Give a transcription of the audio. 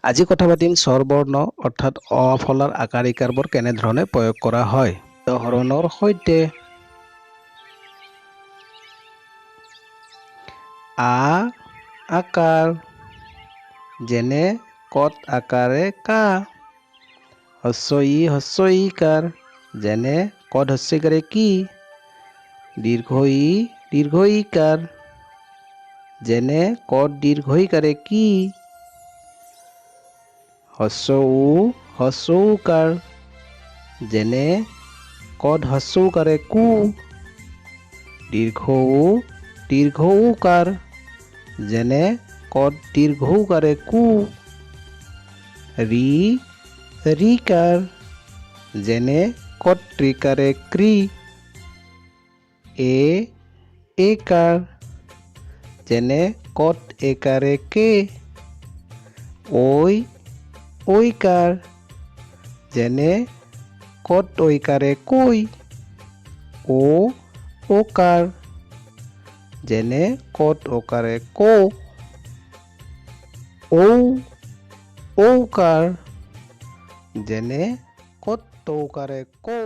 আজি কথা পাতিম স্বৰবৰ্ণ অৰ্থাৎ অ ফলাৰ আকাৰ ইকাৰবোৰ কেনেধৰণে প্ৰয়োগ কৰা হয়। উদাহৰণৰ সৈতে আ আকাৰ যেনে কত আকাৰে কা। হস্ৰ ই ইকাৰ যেনে কত হস্ৰ ইকাৰে কি। দীৰ্ঘ ই ইকাৰ যেনে কত দীৰ্ঘ ইকাৰে কি। হস্ৰ উ কাৰ যেনে কত হস্ৰ উকাৰে কু। দীৰ্ঘ উ কাৰ যেনে কত দীৰ্ঘ উকাৰে কু। ৰি কাৰ যেনে কত ৰিকাৰে ক্ৰি। এ কাৰ যেনে কত একাৰে কে। ঐ কাৰ যেনে কত ঐকাৰে কৈ। ও কাৰ যেনে কত ওকাৰে কো। ঔ কাৰ যেনে কত ঔকাৰে কৌ।